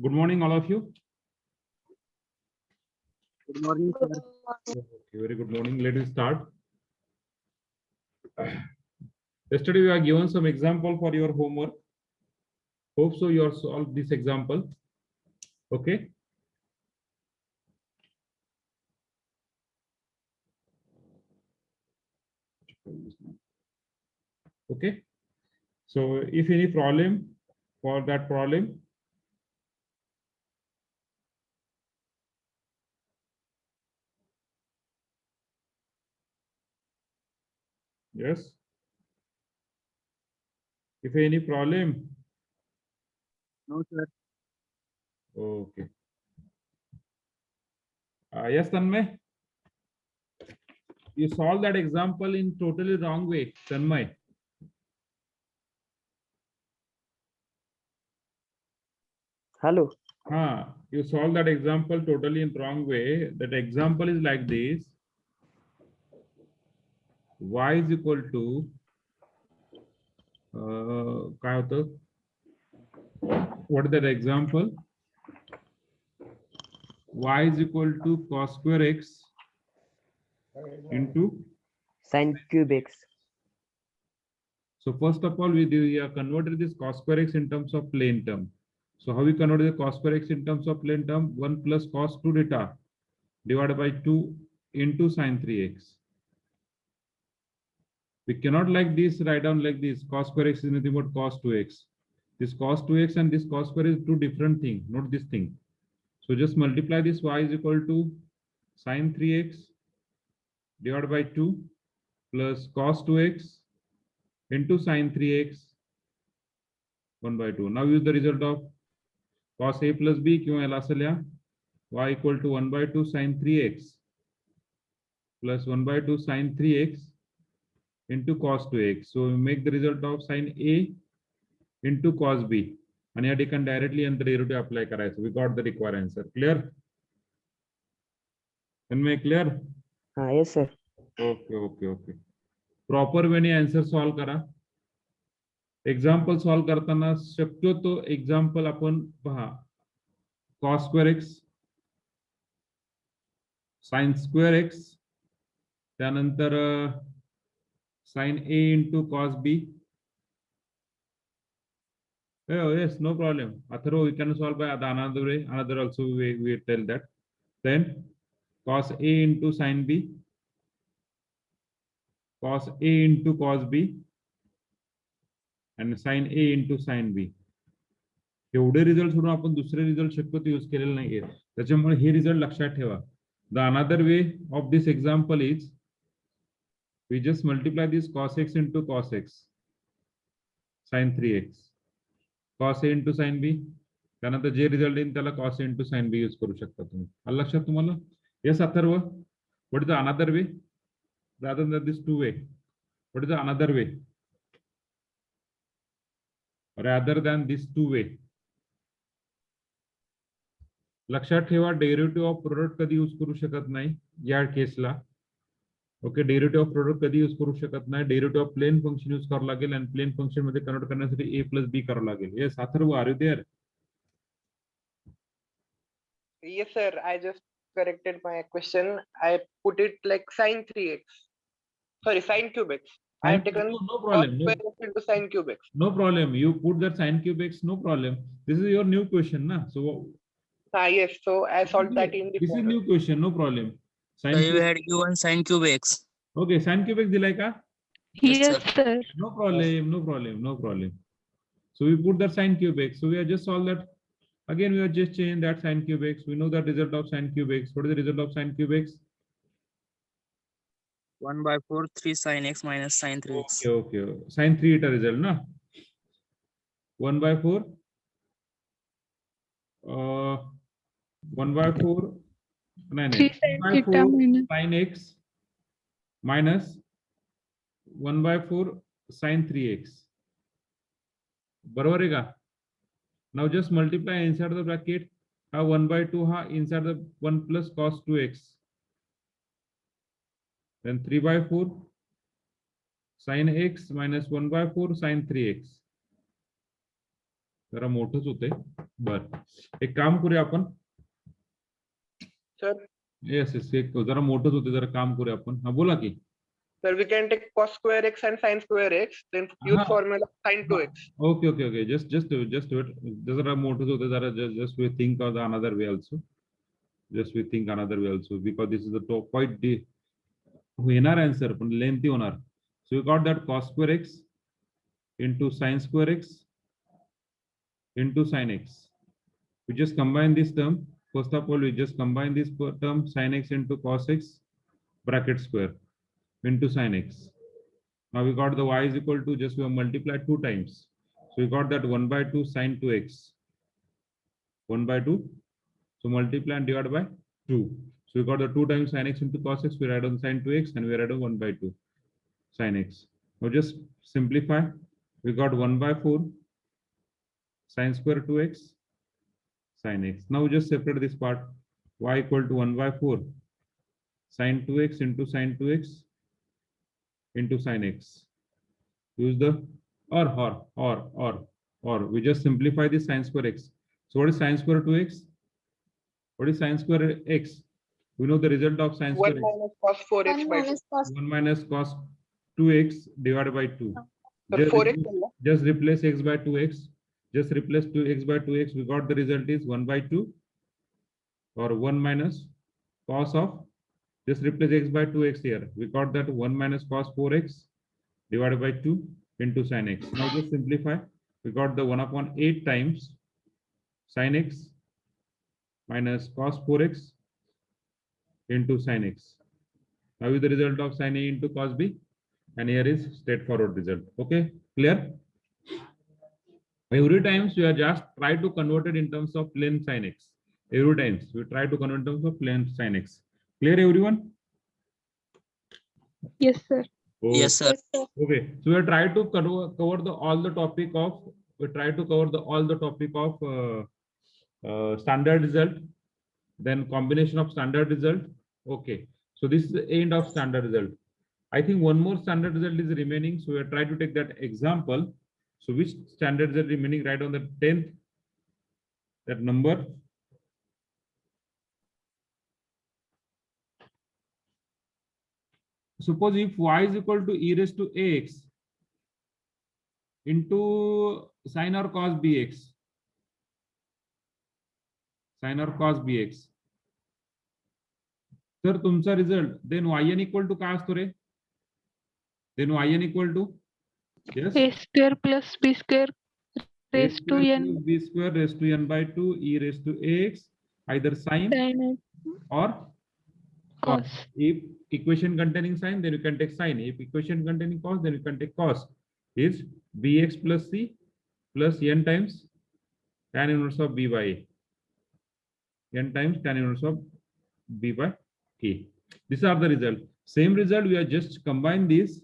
Good morning, all of you. Good morning, sir. Okay, very good morning. Let us start. Yesterday we are given some example for your homework. Hope so you are solved this example. Okay. Okay. So if any problem for that problem, yes. If any problem, No, sir. okay. Yes, Tanmay. You solved that example in totally wrong way, Tanmay. Hello. You solved that example totally in wrong way. That example is like this. Y is equal to काय होतं? What is that example? Y is equal to cos square x into. Sin cube x. So first of all, we have converted this cos square x in terms of plane term. So how we convert the cos square x in terms of plane term? 1 plus cos 2 theta divided by 2 into sin 3x. We cannot like this, write down like this. Cos square x is nothing but cos 2x. This cos 2x and this cos square is two different things, not this thing. So just multiply this. Y is equal to sin 3x divided by 2 plus cos 2x into sin 3x 1 by 2. Now use the result of cos a plus b. क्यों ऐला से लिया? Y equal to 1 by 2 sin 3x plus 1 by 2 sin 3x into cos 2x. So we make the result of sin a into cos b. And here you can directly and the derivative apply करायचं. So we got the required answer. Clear? Can make clear? Yes, sir. Okay. Proper way ने answer solve करा. Example solve करताना शक्यतो example आपण पहा cos square x sin square x त्यानंतर sin a into cos b. Oh, yes, no problem. Atharo, we can solve by another way. Another also we tell that. Then cos a into sin b, cos a into cos b, and sin a into sin b. एवढे result सोडून आपण दुसरे result शक्यतो use केलेले नाहीये. त्याच्यामुळे हे result लक्षात ठेवा. The another way of this example is we just multiply this cos x into cos x sin 3x cos a into sin b. त्यानंतर जे रिझल्ट येईल त्याला cos a into sin b use करू शकता तुम्ही. आलं लक्षात तुम्हाला? Yes, Atharva. What is the another way rather than this two way? What is the another way rather than this two way? लक्षात ठेवा डेरिव्हेटिव्ह ऑफ प्रोडक्ट कधी यूज करू शकत नाही या केसला. ओके, डेरिव्हेटिव्ह ऑफ प्रोडक्ट कधी यूज करू शकत नाही. Derivative of plain function use करावं लागेल आणि प्लेन फंक्शन मध्ये कन्वर्ट करण्यासाठी a प्लस b करावं लागेल. Yes Atharva, are you there? Yes, sir. I just corrected my question. I put it like sin 3x. Sorry, sin cube x. I have taken No cos problem. square x into sin cube x. No problem. You put that sin cube x, no problem. This is your new question, na? So Yes. So I solved that in the this is problem. new question, no problem. So you had given sin cube x. Okay, sin cube x दिलाय का? Yes, sir. No problem. So we put that sin cube x. So we have just solved that. Again, we have just changed that sin cube x. We know the result of sin cube x. What is the result of sin cube x? 1 by 4, 3 sin x minus sin 3x. Okay. Sin 3 eta result, na? 1 by 4. 1 by 4. 1 by 4 sin x minus 1 by 4 sin 3x. बरोबर आहे का? Now just multiply inside the bracket. 1 by 2 inside the 1 plus cos 2x. Then 3 by 4 sin x minus 1 by 4 sin 3x. जरा मोठंच होते. बर, एक काम करूया आपण. Sir, येस येस, एक जरा मोठंच होते, जरा काम करूया आपण. हा बोला की. sir, we can take cos square x and sin square x, then use हा. formula sin 2x. Okay, okay, okay. Just wait. जरा मोठंच होते, जरा just we think of the another way also. Just we think another way also, because this is the top quite deep. होणार answer पण lengthy होणार. So we got that cos square x into sin square x into sin x. We just combine this term. First of all, we just combine this term sin x into cos x bracket square into sin x. Now we got the y is equal to, just we have multiplied 2 times. So we got that 1 by 2 sin 2x. 1 by 2. So multiply and divide by 2. So we got the 2 times sin x into cos x. We write on sin 2x and we write on 1 by 2 sin x. Now just simplify. We got 1 by 4 sin square 2x sin x. Now just separate this part. Y equal to 1 by 4 sin 2x into sin 2x into sin x. Use the or we just simplify this sin square x. So what is sin square 2x? What is sin square x? We know the result of sin 1 square x. minus cos 4x by 2. 1 minus cos 2x divided by 2. So Just 4x. just replace x by 2x. Just replace 2x by 2x. We got the result is 1 by 2 or 1 minus cos of, just replace x by 2x here. We got that 1 minus cos 4x divided by 2 into sin x. Now just simplify. We got the 1 upon 8 times sin x minus cos 4x into sin x. Now is the result of sin A into cos B, and here is straightforward result. Okay, clear? Every times we are just try to convert it in terms of plain sin x. Every times we try to convert in terms of plain sin x. Clear, everyone? Yes, sir. Oh, Yes, sir. okay, so we try to cover the all the topic of, we try to cover the all the topic of standard result, then combination of standard result. Okay, so this is the end of standard result. I think one more standard result is remaining, so we are trying to take that example. So which standard result remaining? Right on the 10th, that number. Suppose if y is equal to e raised to ax into sin or cos bx, sin or cos bx, तर तुमचा result then yn equal to काय असतो रे? Then yn equal to, yes, A square plus B square a raised to square n plus b square raised to n by 2 e raised to ax, either sin sin or cos. cos. If equation containing sin, then you can take sin. If equation containing cos, then you can take cos. Is bx plus c plus n times tan inverse of b by a. N times tan inverse of b by a. These are the result. Same result, we are just combine this.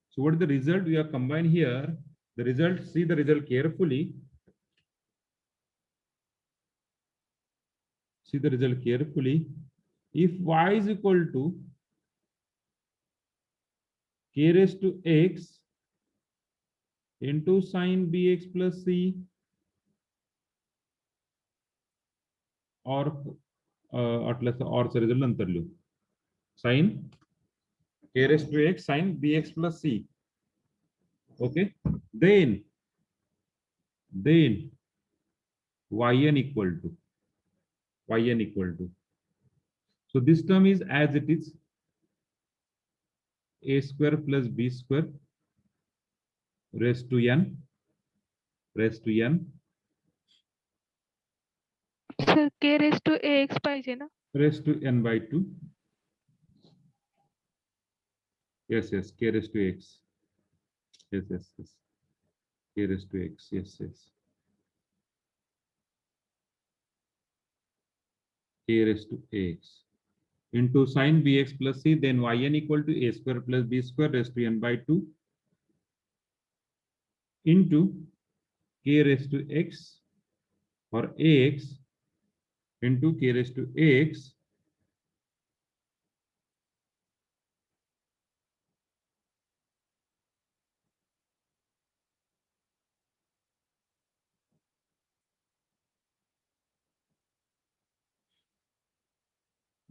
So what is the result we are combine here? The result, see the result carefully. See the result carefully. If y is equal to k raised to x into sin bx plus c, or or result नंतर लिहू, sin k raised to x sin bx plus c. Okay, then yn equal to, so this term is as it is, a square plus b square raised to n Sir, K raised to AX पाहिजे ना? raised to n by 2. Yes, k raised to x. Yes, k raised to x. Yes, k raised to x into sin bx plus c, then yn equal to a square plus b square raised to n by 2 into k raised to x or ax into k raised to ax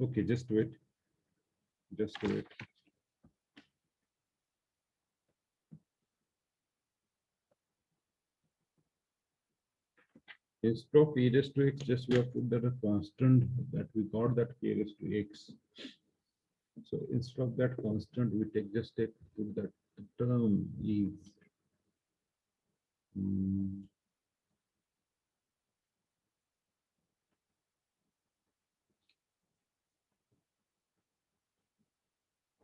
Okay, just wait. Just wait. Instead of e raised to x, just we have put that a constant that we got that k raised to x. So instead of that constant, we just take put that term is.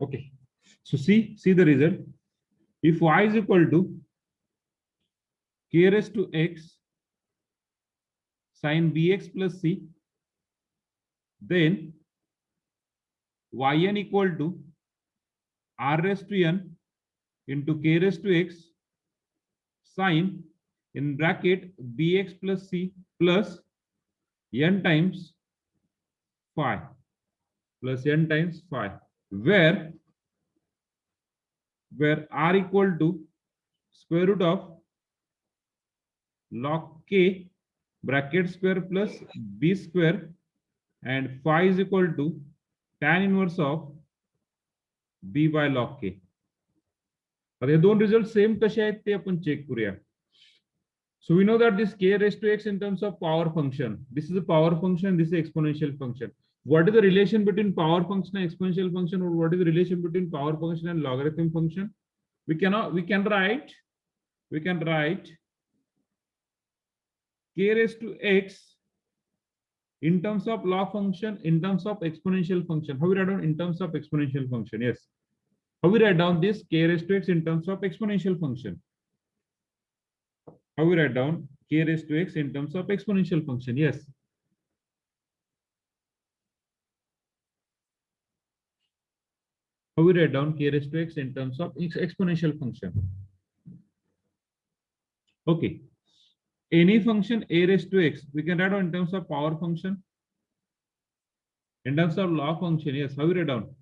Okay. So see the result. If y is equal to k raised to x sin bx plus c, then yn equal to r raised to n into k raised to x sin in bracket bx plus c plus n times phi plus n times phi, where r equal to square root of log k bracket square plus b square and phi is equal to tan inverse of b by log k. आता हे दोन result same कसे आहेत ते आपण check करूया. So we know that this k raised to x in terms of power function. This is a power function. This is exponential function. What is the relation between power function and exponential function, or what is the relation between power function and logarithm function? We can write k raised to x in terms of log function, in terms of exponential function. How we write down in terms of exponential function? Yes. How we write down this k raised to x in terms of exponential function? How we write down k raised to x in terms of exponential function? Yes. How we write down k raised to x in terms of exponential function? Okay. Any function a raised to x, we can write down in terms of power function. In terms of log function, yes. How we write down?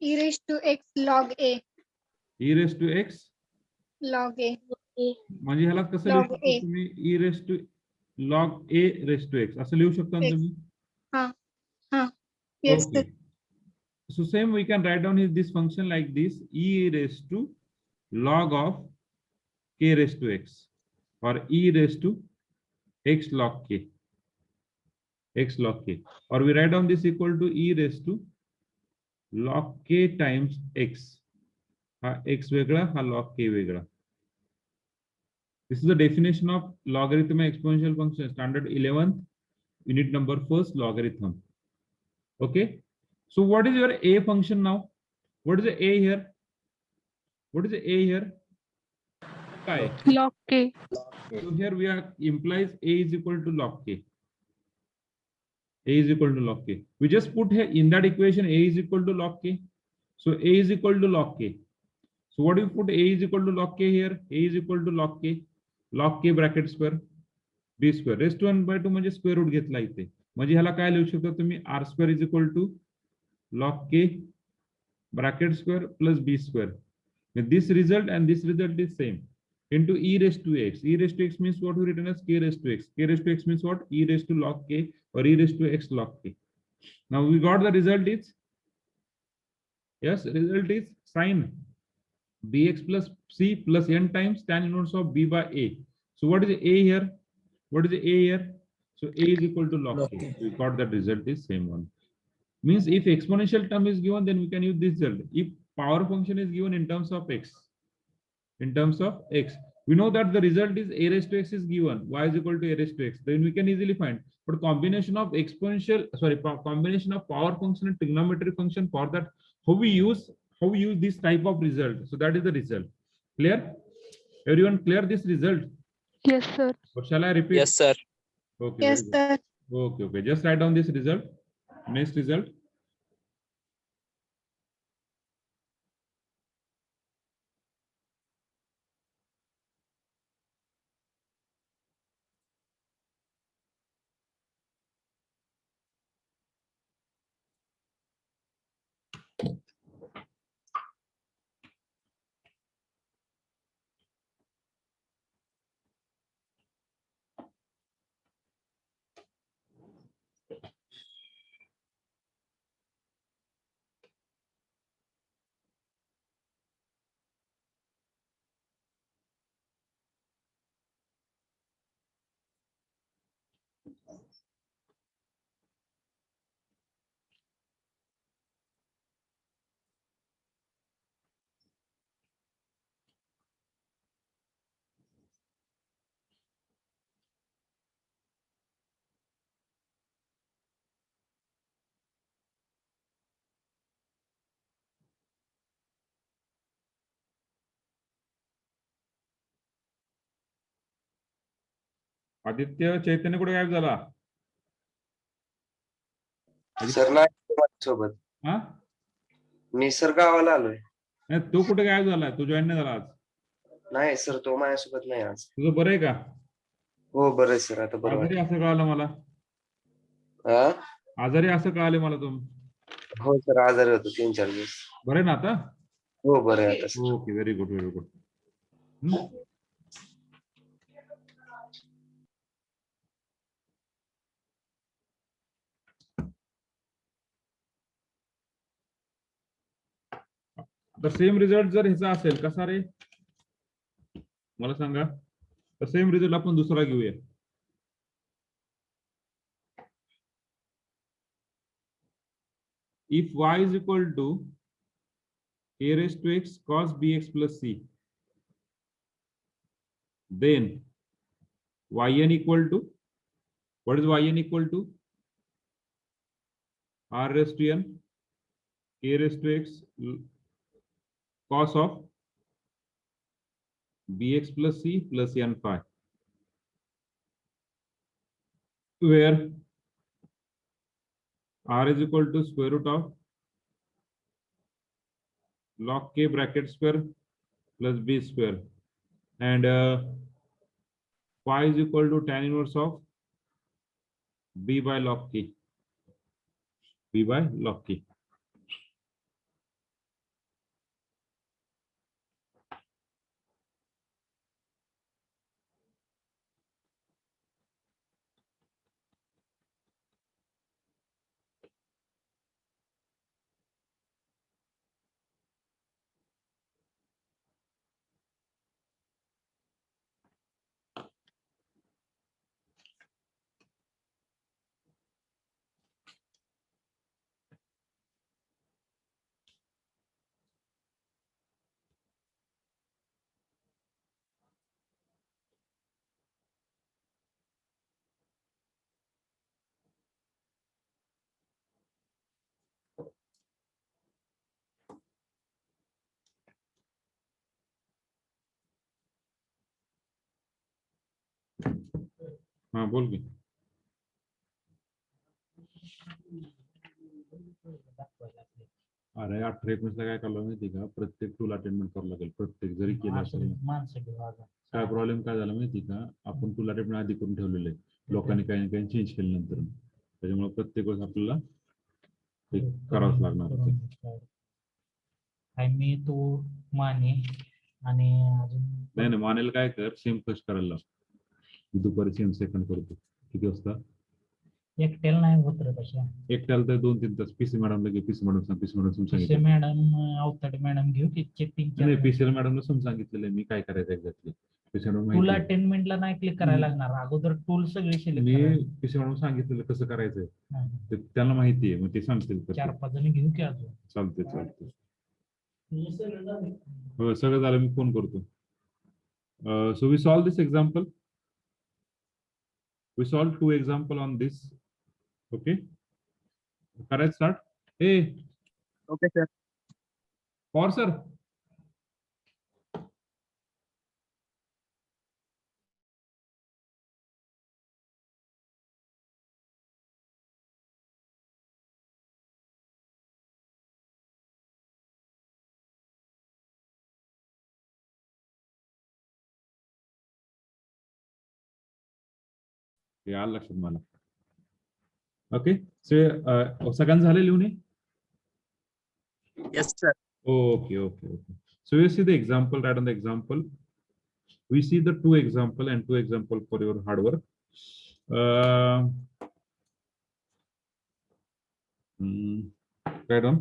E raised to x log a. E raised to x log a. म्हणजे ह्याला कसं लिहू शकता तुम्ही? e raised to log a raised to x असं लिहू शकता ना तुम्ही? Yes. Okay. So same we can write down this function like this, e raised to log of k raised to x, or e raised to x log k, or we write down this equal to e raised to log k times x. हा x वेगळा, हा log k वेगळा. This is the definition of logarithm and exponential function, standard 11th, unit number 1st, logarithm. Okay. So what is your a function now? What is the a here? What is the a here? Chi. Log k. So here we are implies a is equal to log k. A is equal to log k. We just put here in that equation a is equal to log k. So a is equal to log k. So what do you put? A is equal to log k here. A is equal to log k bracket square b square raised to 1 by 2 म्हणजे square root घेतला इथे. म्हणजे ह्याला काय लिहू शकता तुम्ही? r square is equal to log k bracket square plus b square. With this result and this result is same into e raised to x. E raised to x means what we written as k raised to x. K raised to x means what? E raised to log k or e raised to x log k. Now we got the result is, yes, result is sin bx plus c plus n times tan inverse of b by a. So what is the a here? What is the a here? So a is equal to log k. We got that result is same one. Means if exponential term is given, then we can use this result. If power function is given in terms of x, we know that the result is a raised to x is given, y is equal to a raised to x. Then we can easily find. But combination of combination of power function and trigonometry function, for that how we use this type of result. So that is the result. Clear? Everyone clear this result? Yes, sir. Or shall I repeat? Yes, sir. Okay. Yes, sir. Okay. Just write down this result. Next result. Aditya चैतन्य कुठे गायब झाला? Sir नाही सोबत हा मी sir गावाला आलोय. नाही, तो कुठे गायब झाला? तो जॉईन नाही झाला आज. नाही सर तो माझ्यासोबत नाही आज. तुझं बरं आहे का? हो बरं आहे सर आता बरं आजारी वाटतं. असं कळालं मला. आजारी असं कळाले मला हो सर आजारी होतो 3-4 दिवस. बरं आहे ना आता? हो बरं आहे आता sir. Okay, very good, very good. तर सेम रिझल्ट जर ह्याचा असेल कसा रे मला सांगा. तर सेम रिझल्ट आपण दुसरा घेऊया. If y is equal to a raised to x cos bx plus c, then yn equal to, what is yn equal to? R raised to n a raised to x cos of bx plus c plus n phi, where r is equal to square root of log k bracket square plus b square, and phi is equal to tan inverse of b by log k. b by log k. हाँ बोल की. अरे 18-19 काय करायला माहिती का, प्रत्येक tool अटेंडमेंट करावं लागेल. प्रत्येक जरी केलं असेल काय प्रॉब्लेम काय झाला माहिती का, आपण टूल अटेंडमेंट आधी करून ठेवलेलं आहे. लोकांनी काही ना काही चेंज केलं नंतर, त्याच्यामुळे प्रत्येक वेळेस आपल्याला ते करावंच लागणार. मी तू माने आणि अजून नाही मानेल काय कर, सेम फर्स्ट करायला लाव. दुपारी सेम सेकंड करतो. किती वाजता? एकट्याला नाही होत रे तशा. एकट्याला तर 2-3 तास. पीसी मॅडमला घे, पीसी मॅडम सांगितलं. मॅडम अवताडे मॅडम घेऊ की चेकिंग. नाही पीसीएल मॅडमला सांगितलेलं आहे मी काय करायचं एक्झॅक्टली. टूल अटेंडमेंटला नाही क्लिक करायला लागणार, अगोदर टूल सगळे मी पीसी मॅडम सांगितलेलं कसं करायचंय ते त्यांना माहिती आहे, मग ते सांगतील. 4-5 जण घेऊ की अजून. चालते. हो सगळं झालं, मी फोन करतो. So we solve this example. We solved 2 example on this. Okay. Correct start. Hey. Okay, sir. Or sir. यार लक्षात मला. ओके सगळ्यांना झाले लिहून? Yes, sir. Okay. So you see the example, right on the example. We see the 2 example and 2 example for your hard work. Right on.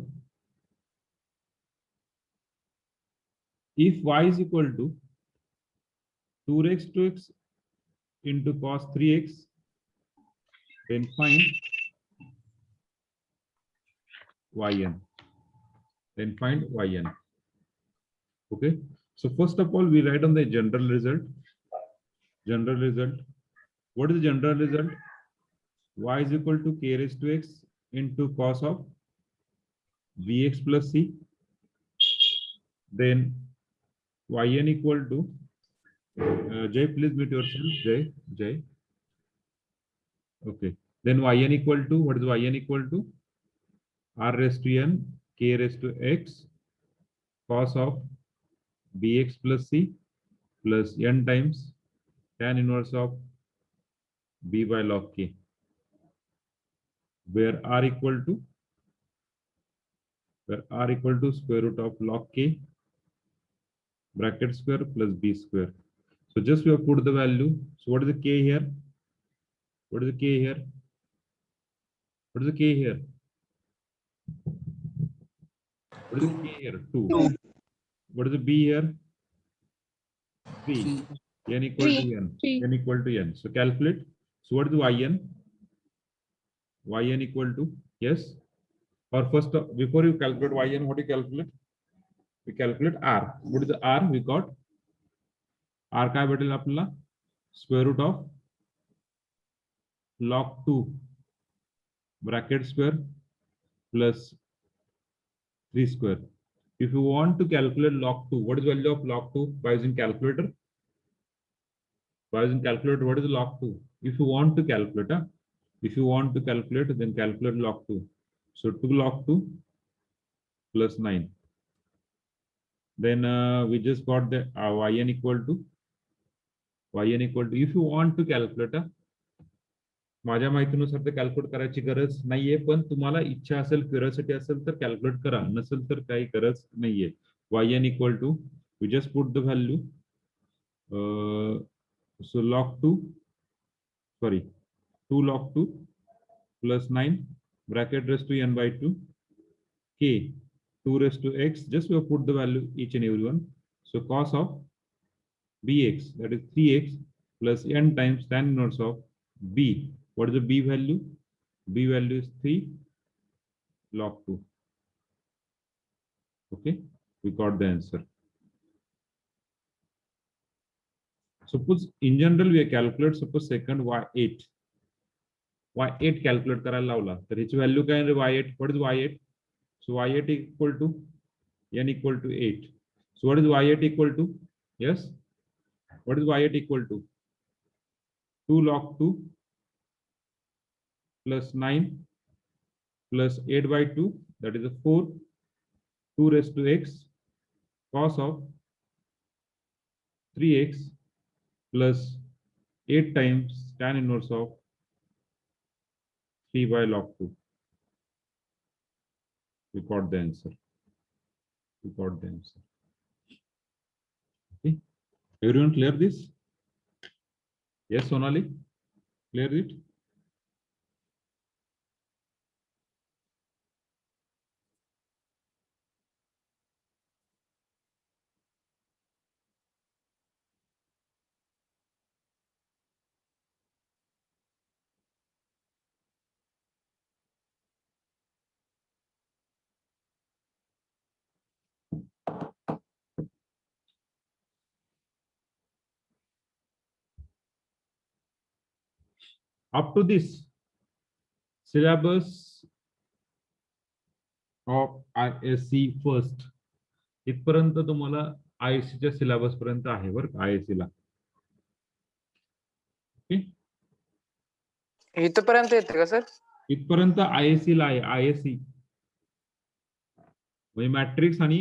If y is equal to 2 raised to x into cos 3x, then find yn. Okay. So first of all, we write on the general result. What is the general result? Y is equal to k raised to x into cos of bx plus c. Then yn equal to Jay, please mute yourself. Jay. Okay. Then yn equal to, what is yn equal to? R raised to n, k raised to x, cos of bx plus c plus n times tan inverse of b by log k, where r equal to square root of log k bracket square plus b square. So just we have put the value. So what is the k here? What is the k here? What is the k here? What is the k here? 2. Two. What is the b here? 3. n equal to n. Three. n equal to n. So calculate. So what is the yn? yn equal to, yes. Or first, before you calculate yn, what do you calculate? We calculate r. What is the r? We got r काय भेटेल आपल्याला? Square root of log 2 bracket square plus 3 square. If you want to calculate log 2, what is the value of log 2 by using calculator? By using calculator, what is log 2? If you want to calculate, then calculate log 2. So 2 log 2 plus 9. Then we just got the yn equal to, if you want to calculate, माझ्या माहितीनुसार ते calculate करायची गरज नाहीये, पण तुम्हाला इच्छा असेल, क्युरियोसिटी असेल तर कॅल्क्युलेट करा, नसेल तर काही गरज नाहीये. yn equal to, we just put the value, so log 2 log 2 plus 9 bracket raised to n by 2 k 2 raised to x, just we have put the value each and every one. So cos of bx, that is 3x plus n times tan inverse of b. What is the b value? B value is 3 log 2. Okay, we got the answer. Suppose in general we calculate, suppose second y8 calculate करायला लावला तर ह्याची value काय आहे y8? What is y8? So y8 equal to n equal to 8. So what is y8 equal to? Yes, what is y8 equal to? 2 log 2 plus 9 plus 8 by 2, that is a 4, 2 raised to x cos of 3x plus 8 times tan inverse of 3 by log 2. We got the answer. Okay, everyone clear this? Yes, Sonali, clear it? Up to this syllabus of ISC first, इथपर्यंत तुम्हाला ISC च्या syllabus पर्यंत आहे बरं का, ISC ला. Okay, इथपर्यंत येते का सर? इथपर्यंत ISC ला आहे. ISC म्हणजे मॅट्रिक्स आणि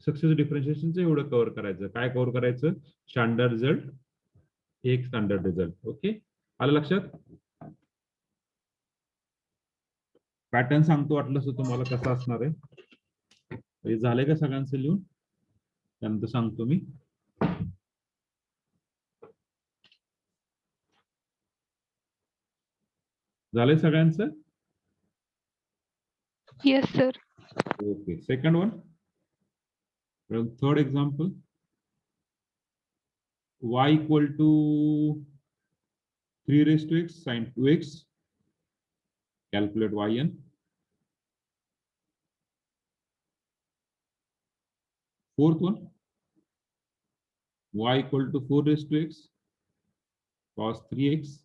सक्सेस डिफरन्शिएशनचं एवढं कव्हर करायचं. काय कव्हर करायचं? स्टँडर्ड रिझल्ट, एक स्टँडर्ड रिझल्ट. ओके, आलं लक्षात? पॅटर्न सांगतो वाटलं असं तुम्हाला कसं असणार आहे. झालंय का सगळ्यांचं लिहून? त्यानंतर सांगतो मी. झालंय सगळ्यांचं? Yes, sir. Okay, second one. Third example. Y equal to 3 raised to x sin 2x. Calculate yn. Fourth one. Y equal to 4 raised to x cos 3x.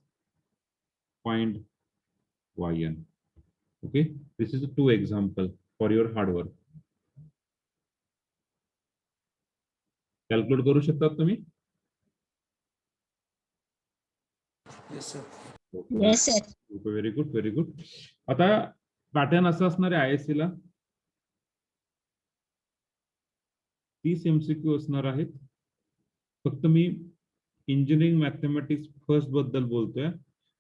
Find yn. Okay, this is a 2 example for your hard work. Calculate करू शकता तुम्ही? Yes, sir. Yes, sir. Very good, very good. आता pattern असं असणार आहे ISC ला 30 MCQ असणार आहेत. फक्त मी इंजिनिअरिंग मॅथमॅटिक्स फर्स्ट बद्दल बोलतोय.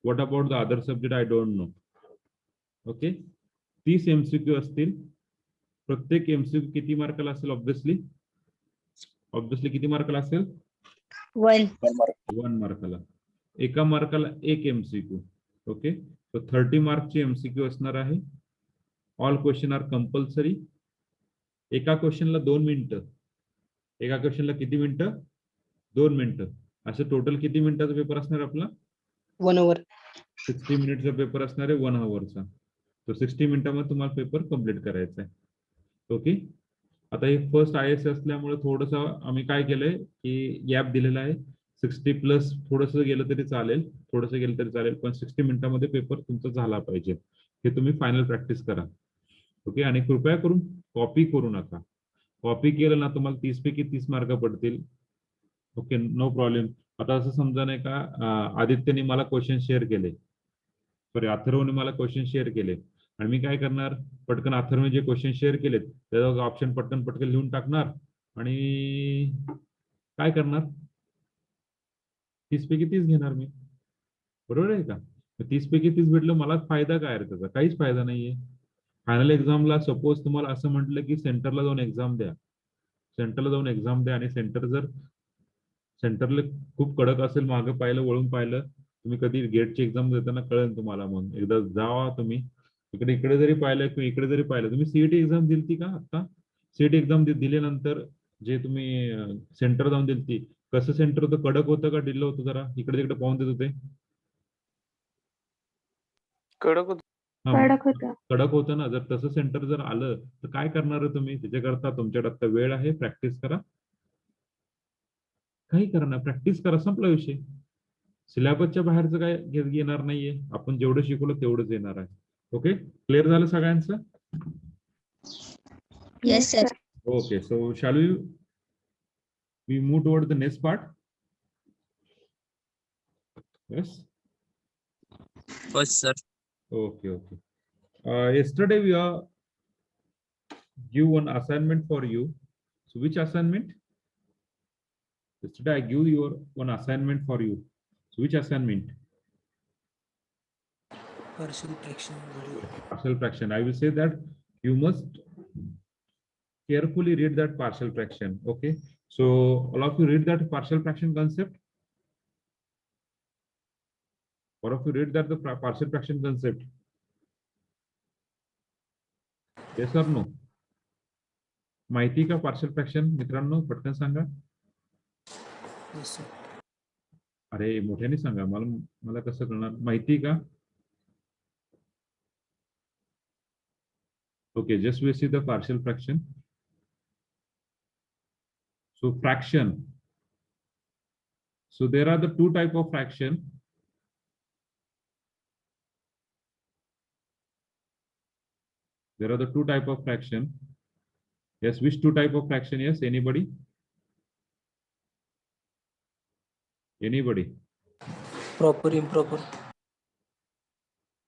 What about the other subject I don't know. Okay, 30 MCQ असतील. प्रत्येक MCQ किती मार्काला असेल? ऑब्व्हियसली किती मार्काला असेल? 1. 1 मार्काला. एका मार्काला एक MCQ. ओके, तर 30 मार्कची MCQ असणार आहे. All question are compulsory. एका क्वेश्चनला 2 मिनिटं. एका क्वेश्चनला किती मिनिटं? 2 मिनिटं. असं टोटल किती मिनिटाचा पेपर असणार आपला? 1 hour. 60 मिनिटचा पेपर असणार आहे 1 आवरचा. तो 60 मिनिटामध्ये तुम्हाला पेपर कम्प्लीट करायचा आहे. ओके, आता हे फर्स्ट IAS असल्यामुळे थोडंसं आम्ही काय केलंय की गॅप दिलेला आहे. 60 प्लस थोडंसं गेलं तरी चालेल, पण 60 मिनिटामध्ये पेपर तुमचा झाला पाहिजे. हे तुम्ही फायनल प्रॅक्टिस करा. ओके, आणि कृपया करून कॉपी करू नका. कॉपी केलं ना तुम्हाला 30 पैकी 30 मार्क पडतील. Okay, no problem. आता असं समजा नाही का, आदित्यने मला क्वेश्चन शेअर केले, सॉरी अथर्वने मला क्वेश्चन शेअर केले, आणि मी काय करणार, पटकन अथर्वने जे क्वेश्चन शेअर केलेत त्याचा ऑप्शन पटकन लिहून टाकणार आणि काय करणार, 30 पैकी 30 घेणार मी. बरोबर आहे का? 30 पैकी 30 भेटलं, मला फायदा काय आहे त्याचा? काहीच फायदा नाहीये. फायनल एक्झामला सपोज तुम्हाला असं म्हटलं की सेंटरला जाऊन एक्झाम द्या, आणि सेंटरला खूप कडक असेल, मागं पाहिलं, वळून पाहिलं, तुम्ही कधी गेटची एक्झाम देताना कळेल तुम्हाला. मग एकदा जावा तुम्ही इकडे जरी पाहिलं किंवा इकडे जरी पाहिलं, तुम्ही सीईटी एक्झाम दिलती का? आता सीईटी एक्झाम दिल्यानंतर जे तुम्ही सेंटर जाऊन दिलती, कसं सेंटर होतं? कडक होतं का ढिल्लं होतं? जरा इकडे तिकडे पाहून देत होते. कडक होतं. कडक होतं ना. जर तसं सेंटर जर आलं तर काय करणार तुम्ही? त्याच्याकरता तुमच्याकडे आता वेळ आहे, प्रॅक्टिस करा. काही करा ना, प्रॅक्टिस करा, संपला विषय. सिलेबसच्या बाहेरचं काय येणार नाहीये. आपण जेवढं शिकवलं तेवढंच येणार आहे. ओके, क्लिअर झालं सगळ्यांचं? Yes, sir. Okay, so shall we move toward the next part? Yes. Yes, sir. Okay. Yesterday we give one assignment for you. So which assignment? Yesterday I give you one assignment for you. So which assignment? Partial fraction. Partial fraction. I will say that you must carefully read that partial fraction. Okay, so all of you read that partial fraction concept. All of you read that the partial fraction concept. Yes or no? माहिती का partial fraction? मित्रांनो पटकन सांगा. Yes, sir. अरे मोठ्याने सांगा, मला कसं कळणार? माहिती का? Okay, just we see the partial fraction. So fraction. So there are the two type of fraction. There are the two type of fraction. Yes, which two type of fraction? Yes, anybody? Proper, improper.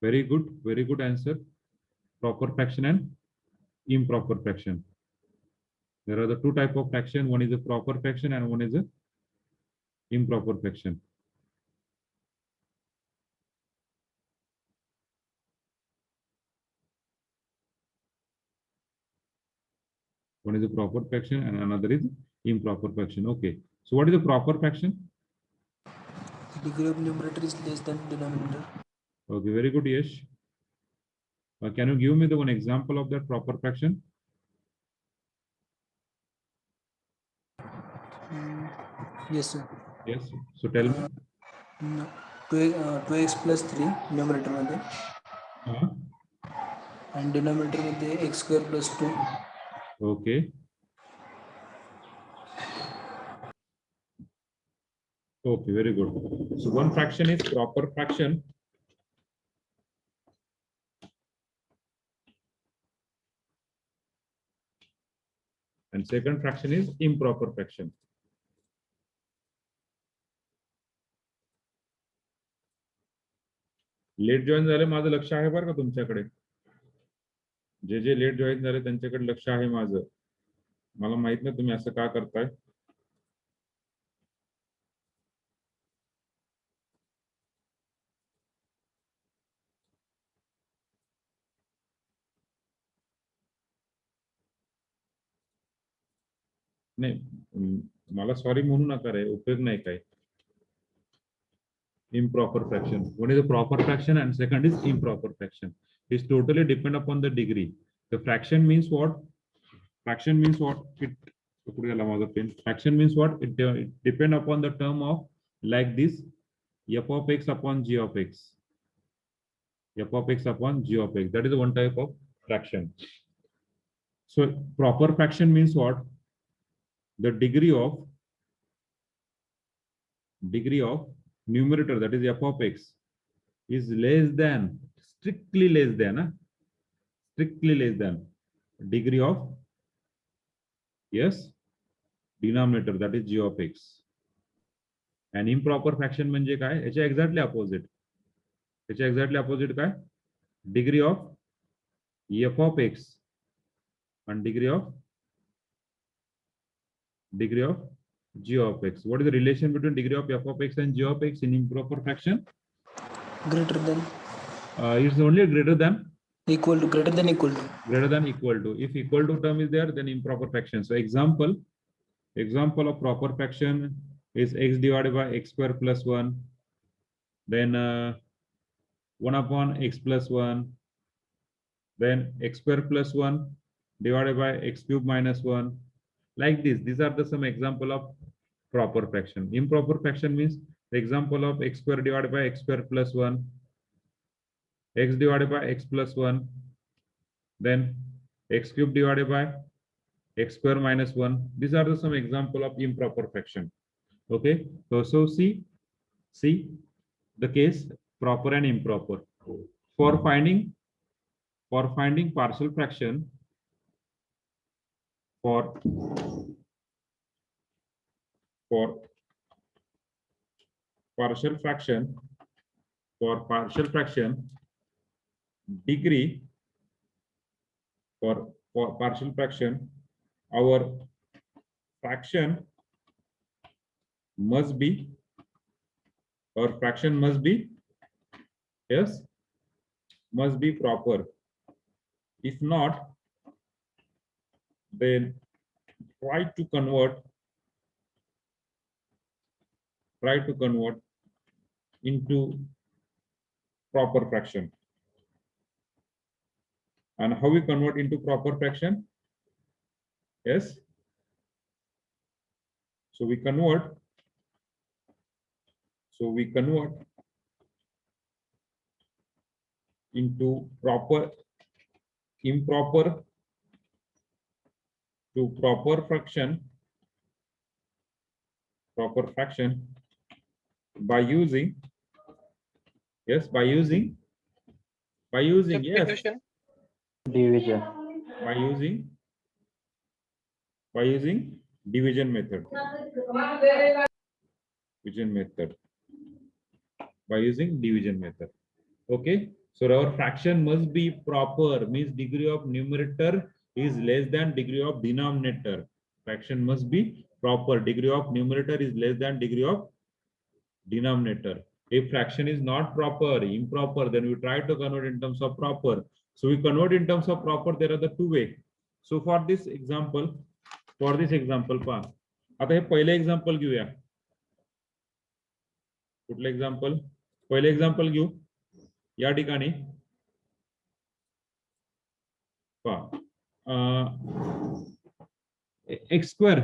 Very good answer. Proper fraction and improper fraction. There are the two type of fraction. One is a proper fraction and one is a improper fraction. One is a proper fraction and another is improper fraction. Okay, so what is the proper fraction? Degree of numerator is less than denominator. Okay, very good, Yash. Can you give me the one example of that proper fraction? Yes, sir. Yes, so tell me. 2x plus 3 numerator मध्ये and denominator मध्ये x square plus 2. Okay. Okay, very good. So one fraction is proper fraction. And second fraction is improper fraction. Late join झाले माझं लक्ष आहे बरं का तुमच्याकडे. जे late join झाले त्यांच्याकडे लक्ष आहे माझं. मला माहित नाही तुम्ही असं का करताय. नाही मला सॉरी म्हणू नका रे, उपयोग नाही काय. Improper fraction. One is a proper fraction and second is improper fraction. It's totally depend upon the degree. The fraction means what? Fraction means what? Fraction means what? It depend upon the term of like this f of x upon g of x. F of x upon g of x. That is one type of fraction. So proper fraction means what? The degree of numerator, that is f of x, is less than, strictly less than degree of, yes, denominator, that is g of x. And improper fraction म्हणजे काय? याच्या exactly opposite काय? Degree of f of x and degree of g of x. What is the relation between degree of f of x and g of x in improper fraction? Greater than. It's only greater than. Equal to. Greater than equal to. Greater than equal to. If equal to term is there, then improper fraction. So example of proper fraction is x divided by x square plus 1. Then 1 upon x plus 1. Then x square plus 1 divided by x cube minus 1. Like this. These are the some example of proper fraction. Improper fraction means the example of x square divided by x square plus 1, x divided by x plus 1, then x cube divided by x square minus 1. These are the some example of improper fraction. Okay, so see the case proper and improper. For finding partial fraction, for partial fraction, degree for partial fraction, our fraction must be, yes, must be proper. If not, then try to convert into proper fraction. And how we convert into proper fraction? Yes, so we convert into improper to proper fraction by using yes Substitution. Division. by using division method. By using division method. Okay, so our fraction must be proper, means degree of numerator is less than degree of denominator. Fraction must be proper, degree of numerator is less than degree of denominator. If fraction is not proper, improper, then we try to convert in terms of proper. So we convert in terms of proper. There are the two way. So for this example पहा, आता हे पहिले example घेऊया. कुठलं example? पहिले example घेऊ. या ठिकाणी पहा, x square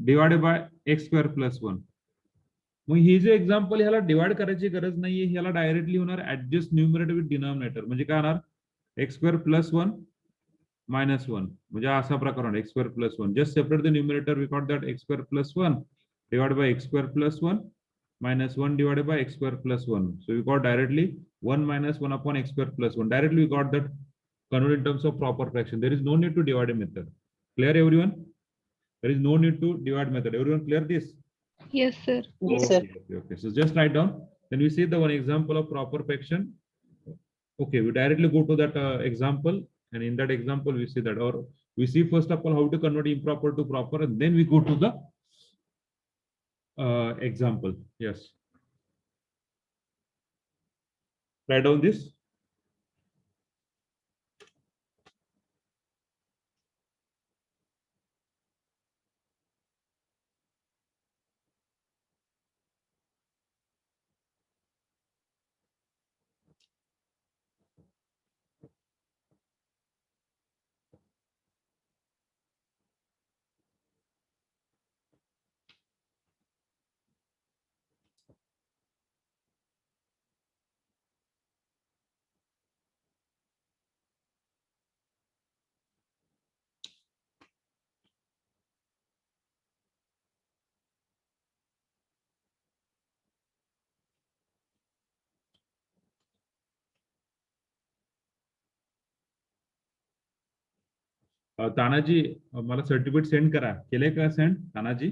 divided by x square plus 1. Mug he J example ह्याला डिवाइड करायची गरज नाहीये, ह्याला डायरेक्टली होणार ऍडजस्ट न्यूमरेटर विथ डिनॉमिनेटर. म्हणजे काय होणार? X square plus 1 minus 1. म्हणजे असा प्रकार होणार x square plus 1. Just separate the numerator. We got that x square plus 1 divided by x square plus 1 minus 1 divided by x square plus 1. So we got directly 1 minus 1 upon x square plus 1. Directly we got that converted in terms of proper fraction. There is no need to divide a method. Clear everyone? There is no need to divide method. Everyone clear this? Yes, sir. Yes, sir. Okay. So just write down Then we see the one example of proper fraction. Okay, we directly go to that example, and in that example we see that, or we see first of all how to convert improper to proper, and then we go to the example. Yes. Write down this. Tanaji मला certificate send करा. केले का send Tanaji?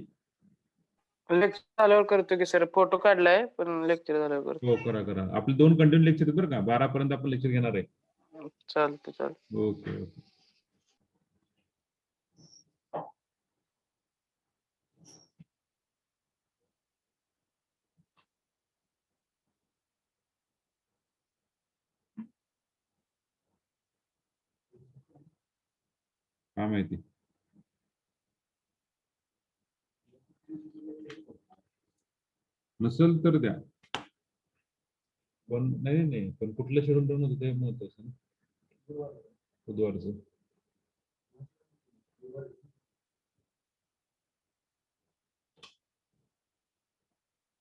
Lecture झाल्यावर करतो की sir, photo काढलाय पण lecture झाल्यावर करतो. हो करा करा. आपले 2 कंटिन्यू लेक्चर आहेत बरं का. 12 पर्यंत आपण लेक्चर घेणार आहे. चालतं. Okay okay. काय माहिती. नसेल तर द्या. पण नाही पण कुठलं शेड्यूल ठेवणं होतं ते महत्वाचं ना. बुधवारचं.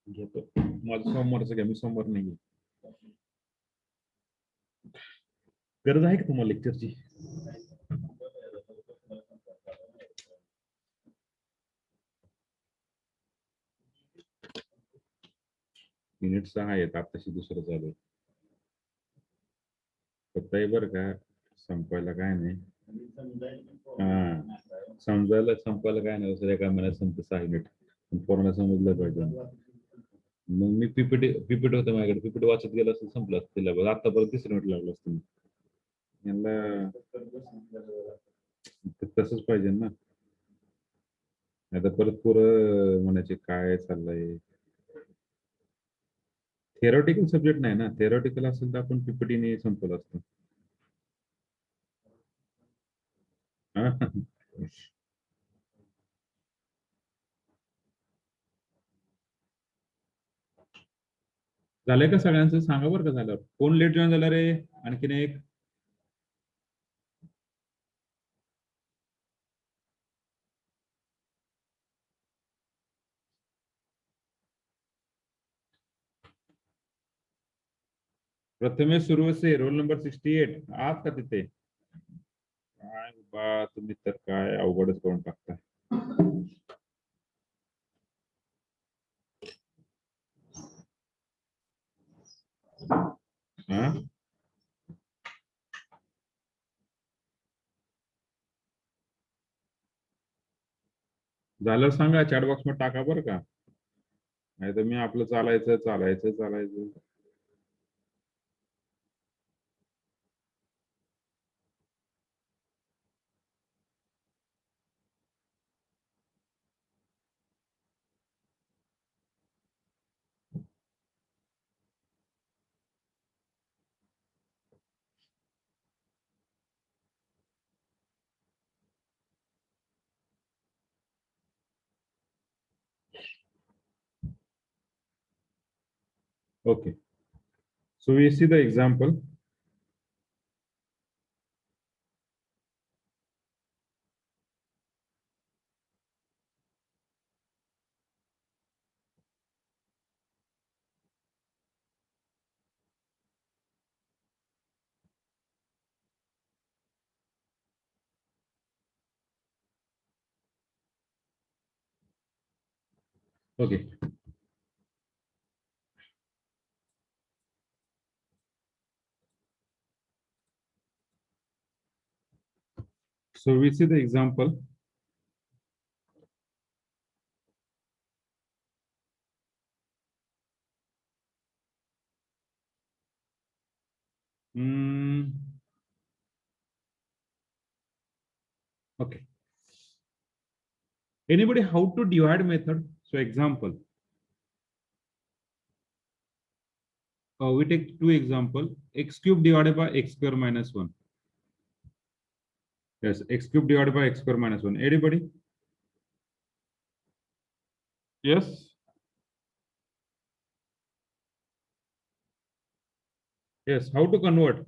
घेतो. माझं सोमवारचं घ्या, मी सोमवार नाही घेऊ. गरज आहे का तुम्हाला लेक्चरची? मिनिट 6 आहेत, आताशी दुसरं चालू आहे. फक्त आहे बरं का, संपायला काय नाही. हा, समजायला संपायला काय नाही. दुसऱ्या एका महिन्यात संपतं 6 मिनिट. पूर्ण समजलं पाहिजे. मग मी पीपीटी होतं माझ्याकडे, पीपीटी वाचत गेलं असं संपलं असतं तिला. आतापर्यंत 30 मिनिट लागलं असतं. यांना तसंच पाहिजे ना. नाही तर परत पुरं म्हणायचे काय चाललंय. थेरॉटिकल सब्जेक्ट नाही ना. थेरॉटिकल असेल तर आपण पीपीटीने संपवलं असतं. झालंय का सगळ्यांचं? सांगा बरं का झालं. कोण लेट जॉईन झाला रे? आणखीन एक. Prathamesh Survase, roll number 68. आहात का तिथे? काय बा, तुम्ही तर काय अवघडच करून टाकताय. झालं सांगा, चॅट बॉक्स मध्ये टाका बरं का. नाही तर मी आपलं चालायचं. Okay. So we see the example. Okay. So we see the example. Okay. Anybody how to divide method? So example. We take two example. X cube divided by x square minus 1. Yes, x cube divided by x square minus 1. Anybody? Yes. Yes, how to convert?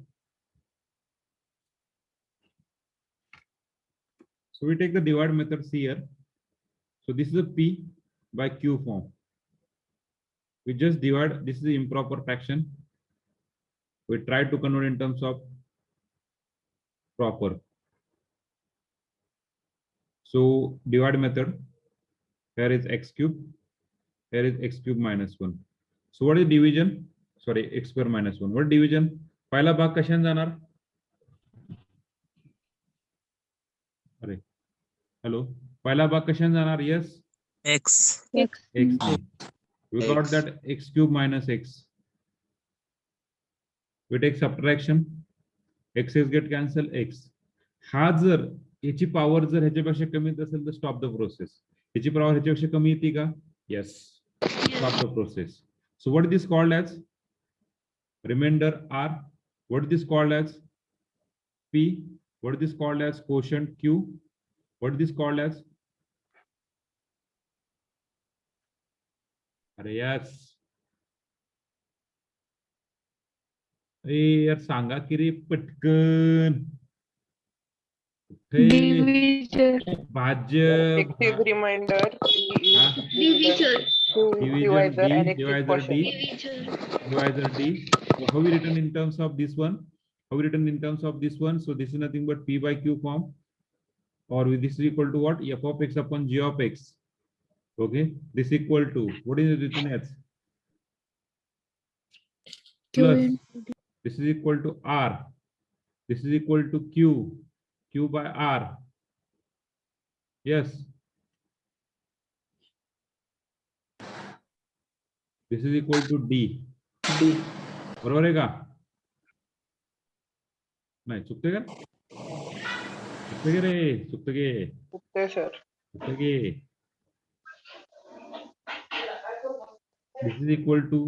So we take the divide methods here. So this is a P by Q form. We just divide, this is the improper fraction. We try to convert in terms of proper. So divide method, here is x cube, here is x cube minus 1. So what is division? Sorry, x square minus 1. What division? पहिला भाग कशाने जाणार? अरे hello, पहिला भाग कशाने जाणार? Yes, X. X. x. We got X. that x cube minus x. We take subtraction, x's get cancel, x. हा जर याची पॉवर जर ह्याच्यापेक्षा कमी असेल तर स्टॉप द प्रोसेस. याची पॉवर ह्याच्यापेक्षा कमी येते का? Yes. Stop the process. So what is this called as? Remainder R. What is this called as? P. What is this called as? Quotient Q. What is this called as? अरे yes. ए यार सांगा की रे पटकन. कुठे? Divisor. भाज्य. X is reminder, E हाँ? is division, Q is Division divisor, and D, X is divisor quotient. D, divisor D. So how we written in terms of this one? How we written in terms of this one? So this is nothing but P by Q form, or this is equal to what? F of x upon g of x. Okay, this equal to what is it written as? Plus. This is equal to R. This is equal to Q. Q by R. Yes. This is equal to D. D. बरोबर आहे का? नाही चुकते का? चुकते गे रे, चुकते गे, Okay, sir. चुकते गे. This is equal to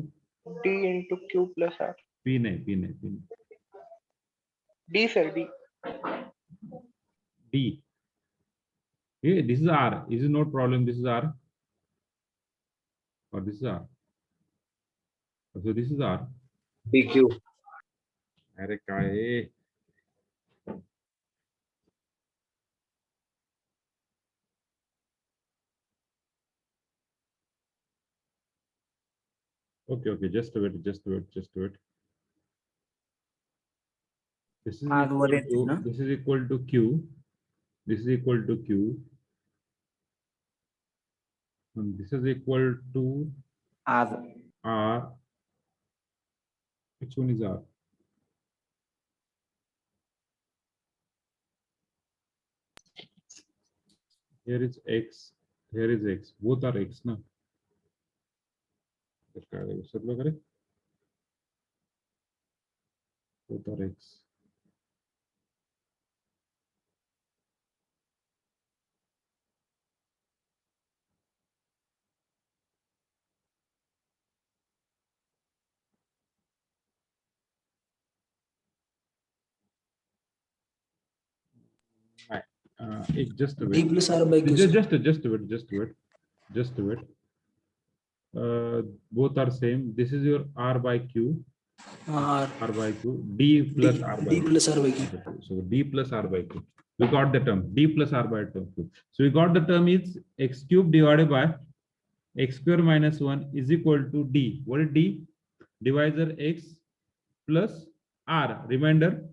D into Q plus R. P नहीं, P नहीं, P नहीं. D, sir, D. D. Okay, this is R. This is no problem. This is R. Or this is R. So this is R. PQ. अरे काय आहे? Okay, okay, just wait, just wait, just wait. This is R equal were to, येते ना? this is equal to Q. This is equal to Q. And this is equal to R. R. Which one is R? Here is X. Here is X. Both are X, na? Both are X. Just a D wait. plus R by Q. Just wait. Just wait. Both are same. This is your R by Q. R. R by Q. D plus R by D Q. plus R by Q. So D plus R by Q. We got the term D plus R by Q. So we got the term is x cube divided by x square minus 1 is equal to D. What is D? Divisor x plus R. Remainder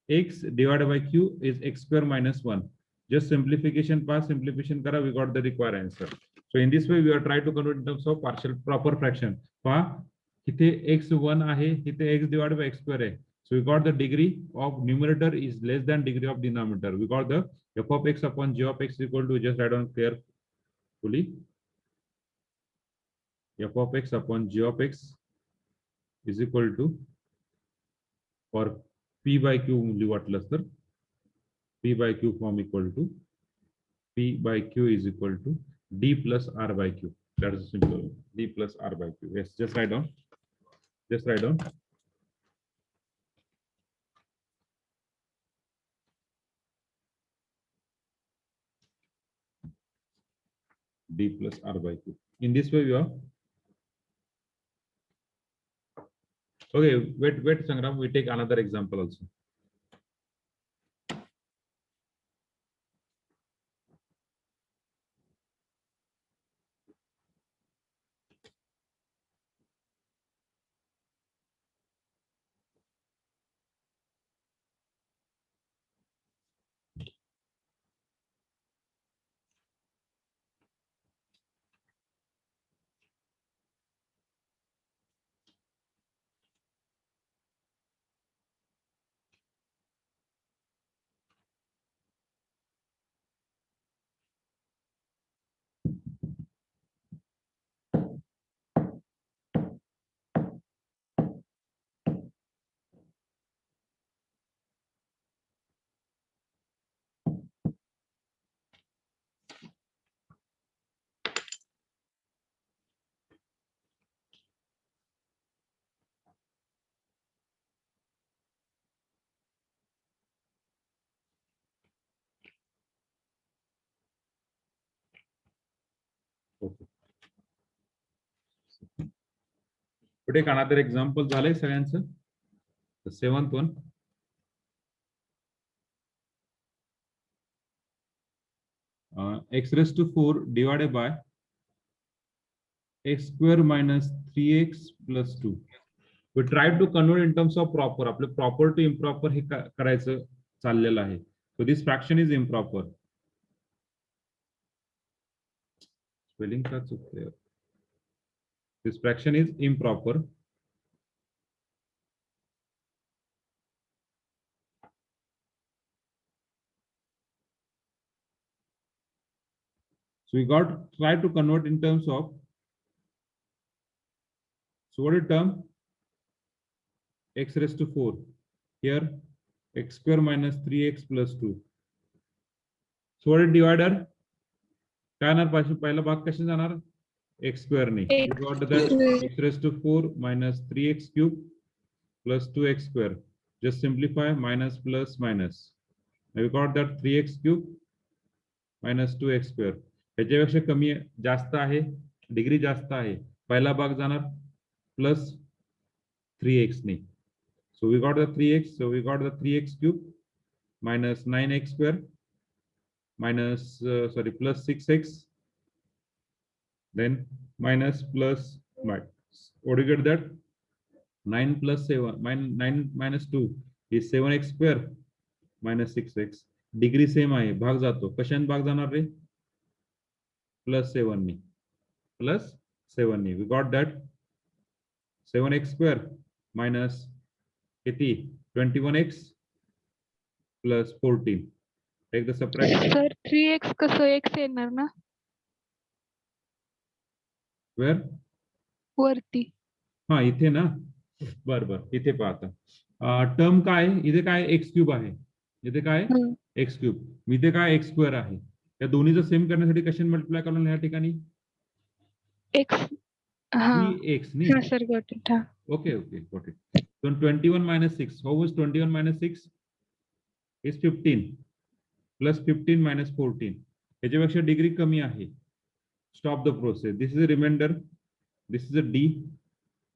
x divided by Q is x square minus 1. Just simplification pass, simplification kara, we got the required answer. So in this way, we are trying to convert in terms of partial proper fraction. पहा इथे x1 आहे, इथे x divided by x square आहे. So we got the degree of numerator is less than degree of denominator. We got the f of x upon g of x is equal to, just write down carefully. F of x upon g of x is equal to or P by Q लिहू वाटलंस तर P by Q form equal to P by Q is equal to D plus R by Q. That is simple. D plus R by Q. Yes, just write down. Just write down. D plus R by Q. In this way, you are. Okay, wait, Sangram. We take another example also. Okay. We take another example. झालंय सगळ्यांचं? The seventh one. X raised to 4 divided by x square minus 3x plus 2. We tried to convert in terms of proper. आपले proper to improper हे करायचं चाललेलं आहे. So this fraction is improper. Spelling का चुकतंय? This fraction is improper. So we try to convert in terms of, so what is term? X raised to 4. Here x square minus 3x plus 2. So what is divider? काय येणार पहिला भाग कशा जाणार? X square ने. We got that x raised to 4 minus 3x cube plus 2x square. Just simplify, minus plus minus. Now we got that 3x cube minus 2x square. याच्यापेक्षा कमी जास्त आहे, डिग्री जास्त आहे. पहिला भाग जाणार plus 3x ने. So we got the 3x. So we got the 3x cube minus 9x square minus plus 6x. Then minus plus minus. What do you get that? 9 plus 7. 9 minus 2 is 7x square minus 6x. Degree same आहे. भाग जातो. कशाने भाग जाणार रे? Plus 7 ने. Plus 7 ने. We got that 7x square minus 21x plus 14. Take the subtraction. Sir 3x कसं x येणार ना Where? वरती. हा इथे ना. बर इथे पाहता. टर्म काय? इथे काय x क्यूब आहे. इथे काय x क्यूब. इथे काय x स्क्वेअर आहे. या दोन्हीचं सेम करण्यासाठी कशाने मल्टिप्लाय करणार या ठिकाणी? x हा x नी. हा सर गॉट इट. हा Okay, got it. So 21 minus 6. How was 21 minus 6? Is 15 plus 15 minus 14. याच्यापेक्षा डिग्री कमी आहे. Stop the process. This is a remainder. This is a D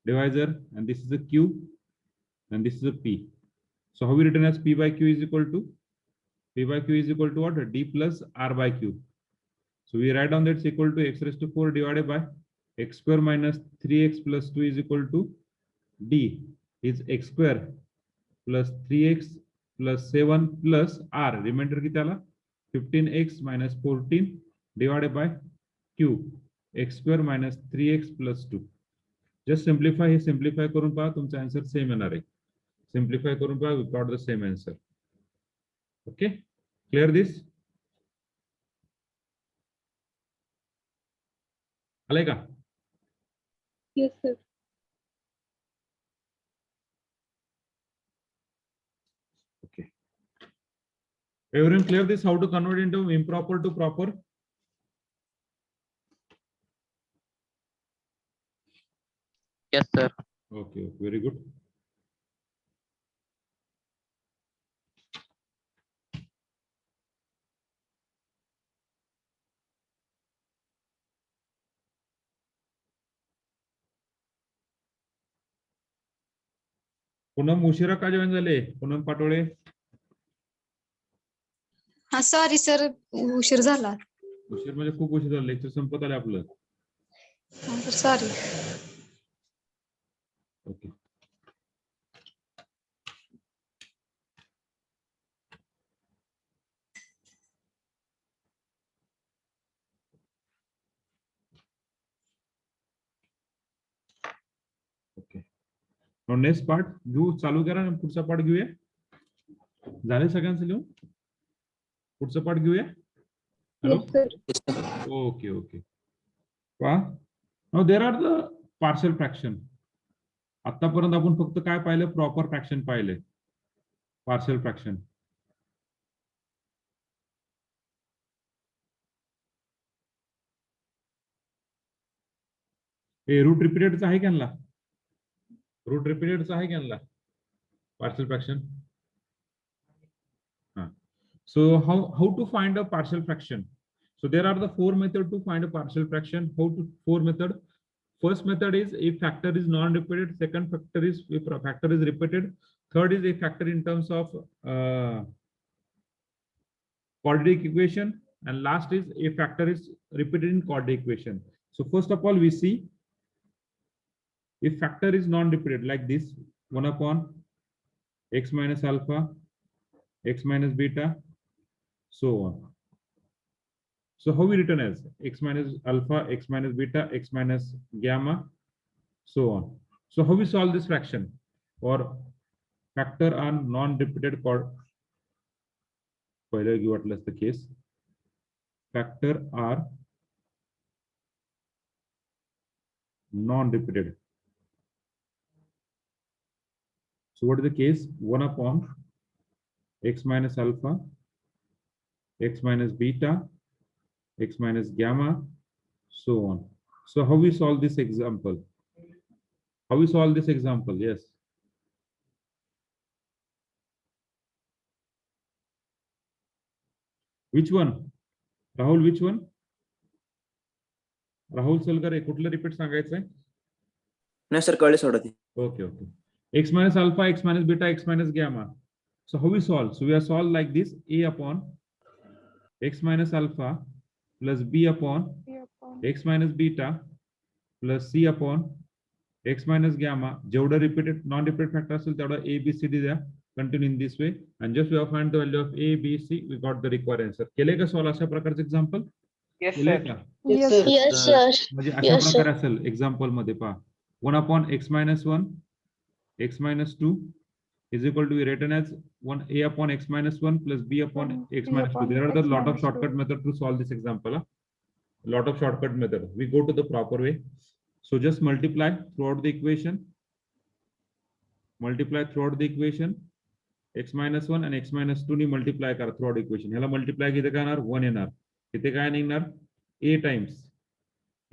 divisor and this is a Q and this is a P. So how we written as P by Q is equal to what? D plus R by Q. So we write down that's equal to x raised to 4 divided by x square minus 3x plus 2 is equal to D is x square plus 3x plus 7 plus R. Remainder किती आला? 15x minus 14 divided by Q x square minus 3x plus 2. Just simplify. Hey simplify करून पहा तुमचा answer same येणार आहे. Simplify करून पहा, we got the same answer. Okay, clear this? आलंय का? Yes sir. Everyone clear this? How to convert into improper to proper? Yes, sir. Okay, very good. Poonam उशिरा का जॉईन झाले? पूनम पाटोळे. हा सॉरी सर उशीर झाला उशीर म्हणजे खूप उशीर झाला. लेक्चर संपत आले आपलं. Sorry okay. Okay. Next part घेऊ, चालू करा ना. पुढचा पार्ट घेऊया. झाले सगळ्यांचं लिहून? पुढचा पार्ट घेऊया. हॅलो. Okay okay. पहा, now there are the partial fraction. आतापर्यंत आपण फक्त काय पाहिलं? प्रॉपर फ्रॅक्शन पाहिले. Partial fraction. हे रूट रिपीटेडचा आहे त्यांना? रूट रिपीटेडचा आहे त्यांना partial fraction? So how to find a partial fraction? So there are the four methods to find a partial fraction. Four method? First method is if factor is non-repeated. Second factor is if a factor is repeated. Third is a factor in terms of quadratic equation, and last is a factor is repeated in quadratic equation. So first of all, we see if factor is non-repeated like this, 1 upon x minus alpha, x minus beta, so on. So how we written as x minus alpha, x minus beta, x minus gamma, so on. So how we solve this fraction or factor on non-repeated chord? What is the case? Factor are non-repeated. So what is the case? 1 upon x minus alpha, x minus beta, x minus gamma, so on. So how we solve this example? How we solve this example? Yes. Which one? Rahul, which one? Rahul Salkar, कुठलं repeat सांगायचंय? नाही sir, कळले soda ते. Okay, okay. X minus alpha, x minus beta, x minus gamma. So how we solve? So we are solved like this: a upon x minus alpha plus b upon x minus beta plus c upon x minus gamma. जेवढं repeated non-repeated factor असेल तेवढा a b c d द्या. Continue in this way and just we have find the value of a b c. We got the required answer. केले का solve अशा प्रकारचे example? Yes, केले sir. का? Yes, sir. म्हणजे अशा प्रकारे असेल example मध्ये पहा. 1 upon x minus 1, x minus 2 is equal to be written as 1 a upon x minus 1 plus b upon x minus 2. There are the lot of shortcut method to solve this example. Lot of shortcut method. We go to the proper way. So just multiply throughout the equation. Multiply throughout the equation. X minus 1 and x minus 2 ni multiply करा throughout equation. ह्याला multiply किती काय येणार? 1 येणार. किती काय निघणार? a times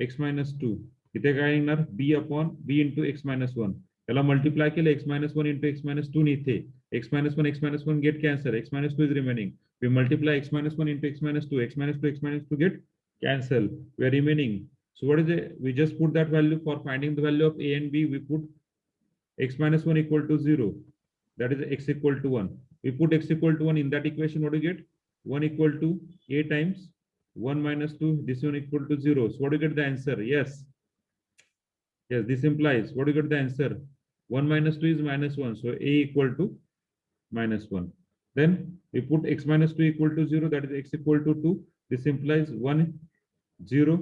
x minus 2. किती काय निघणार? b upon b into x minus 1. त्याला multiply केलं x minus 1 into x minus 2 इथे. x minus 1 get cancel. x minus 2 is remaining. We multiply x minus 1 into x minus 2. x minus 2 get cancel. We are remaining. So what is it? We just put that value for finding the value of a and b. We put x minus 1 equal to 0. That is x equal to 1. We put x equal to 1 in that equation. What do you get? 1 equal to a times 1 minus 2. This one equal to 0. So what do you get the answer? Yes. Yes, this implies what do you get the answer? 1 minus 2 is minus 1. So a equal to minus 1. Then we put x minus 2 equal to 0. That is x equal to 2. This implies 1, 0.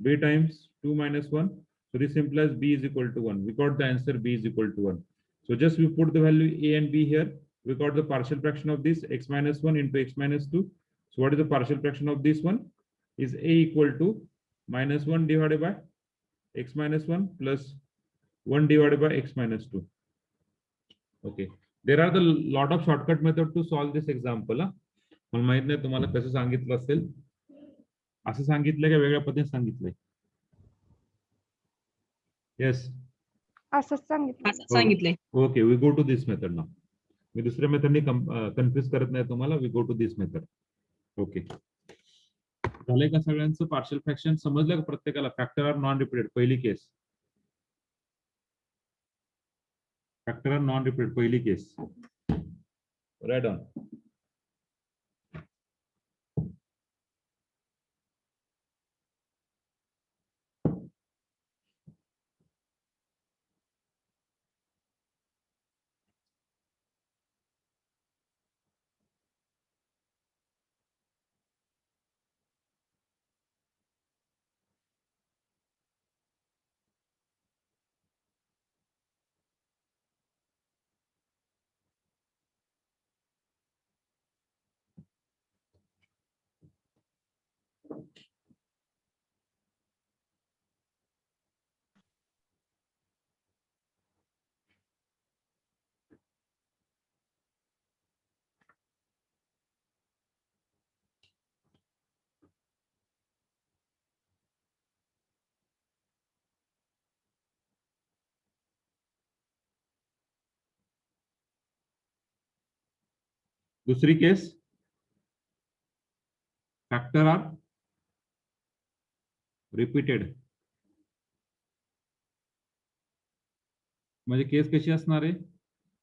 B times 2 minus 1. So this implies b is equal to 1. We got the answer b is equal to 1. So just we put the value a and b here. We got the partial fraction of this x minus 1 into x minus 2. So what is the partial fraction of this one? Is a equal to minus 1 divided by x minus 1 plus 1 divided by x minus 2. Okay. There are the lot of shortcut method to solve this example. मला माहित नाही तुम्हाला कसं सांगितलं असेल, असं सांगितलंय का वेगळ्या पद्धतीने सांगितलंय? येस, असंच सांगितलं. सांगितलंय. Okay, we go to this method now. मी दुसऱ्या मेथडने कन्फ्युज करत नाही तुम्हाला. We go to this method. Okay, झालंय का सगळ्यांचं? पार्शियल फ्रॅक्शन समजलं का प्रत्येकाला? फॅक्टर आर नॉन रिपीटेड पहिली case. Factor are non repeated पहिली केस. Write down. दुसरी केस, फॅक्टर आर रिपीटेड. म्हणजे केस कशी असणार आहे?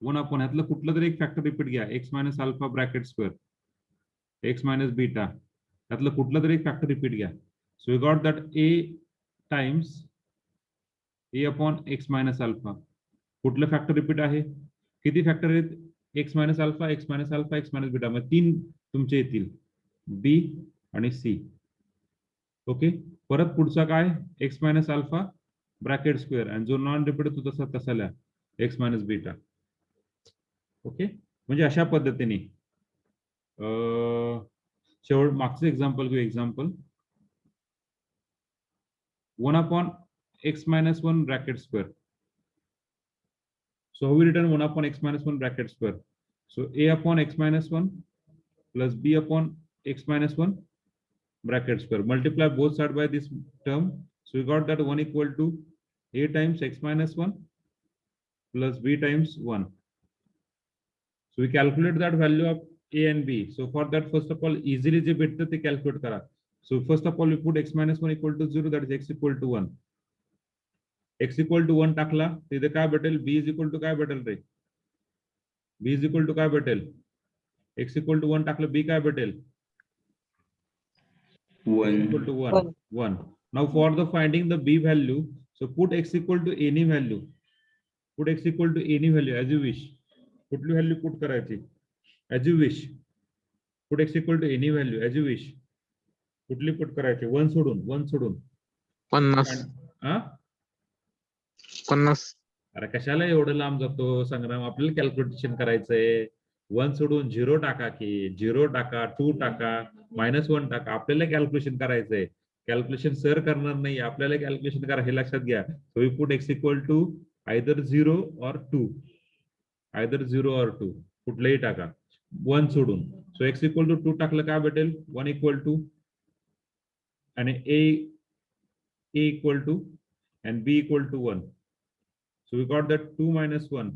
1 अपॉन ह्यातलं कुठलं तरी एक फॅक्टर रिपीट घ्या. X minus alpha bracket square, x minus beta, त्यातलं कुठलं तरी एक फॅक्टर रिपीट घ्या. So we got that a times a upon x minus alpha. कुठलं फॅक्टर रिपीट आहे? किती फॅक्टर आहेत? X minus alpha, x minus alpha, x minus beta. मग 3 तुमचे येतील, बी आणि सी. ओके, परत पुढचा काय? X minus alpha bracket square, आणि जो नॉन रिपीट होतो तसा तसा लिहा, एक्स मायनस बीटा. ओके, म्हणजे अशा पद्धतीने शेवट मागचं एक्झाम्पल घेऊ. Example 1 upon x minus 1 bracket square. So we return 1 upon x minus 1 bracket square. So a upon x minus 1 plus b upon x minus 1 bracket square. Multiply both sides by this term. So we got that 1 equal to a times x minus 1 plus b times 1. So we calculate that value of a and b. So for that, first of all, easily जे भेटतं ते calculate करा. So first of all, we put x minus 1 equal to 0, that is x equal to 1. x equal to 1 टाकला तिथे काय भेटेल? b is equal to काय भेटेल रे? b is equal to काय भेटेल? x equal to 1 टाकलं, b काय भेटेल? 1 equal to 1. 1. Now for the finding the b value, so put x equal to any value. Put x equal to any value as you wish. कुठली value put करायची? as you wish. Put x equal to any value as you wish. कुठली put करायची? 1 सोडून 50. हा 50. अरे कशाला एवढं लांब जातो संग्राम? आपल्याला कॅल्क्युलेशन करायचंय. 1 सोडून 0 टाका, की 0 टाका, 2 टाका, -1 टाका. आपल्याला कॅल्क्युलेशन करायचंय. कॅल्क्युलेशन सर करणार नाही, आपल्याला कॅल्क्युलेशन करा, हे लक्षात घ्या. So we put x equal to either 0 or 2. Either 0 or 2 कुठलंही टाका 1 सोडून. सो x इक्वल टू 2 टाकलं काय भेटेल? 1 इक्वल टू, आणि a equal to and b equal to 1. So we got that 2 minus 1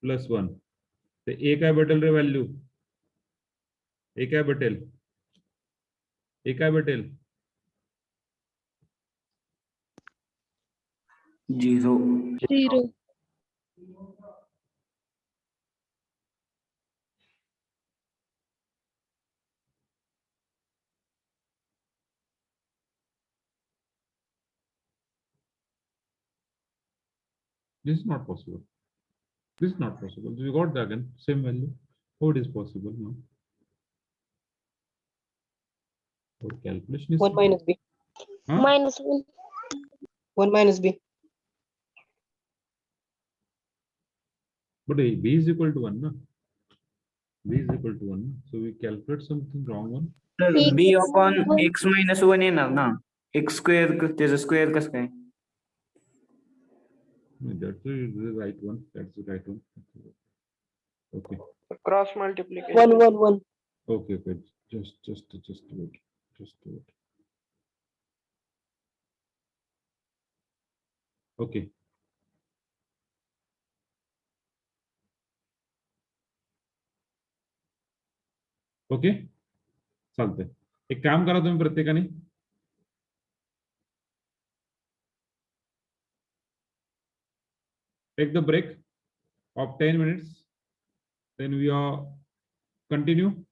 plus 1. So a काय भेटेल रे व्हॅल्यू? a काय भेटेल? a काय भेटेल? 0. 0. This is not possible. This is not possible. We got that again, same value. How it is possible now? Our calculation is 1 minus b. Huh? Minus 1. 1 minus b. But b is equal to 1, na? b is equal to 1. So we calculate something wrong one. b upon x minus 1 येणार ना. x square त्याचं square कसं काय? That's the right one. That's the right one. Okay. Cross multiplication. 1 1 1. Okay, just wait. Okay. Okay, चालतंय. एक काम करा तुम्ही प्रत्येकाने. Take the break of 10 minutes. Then we are continue.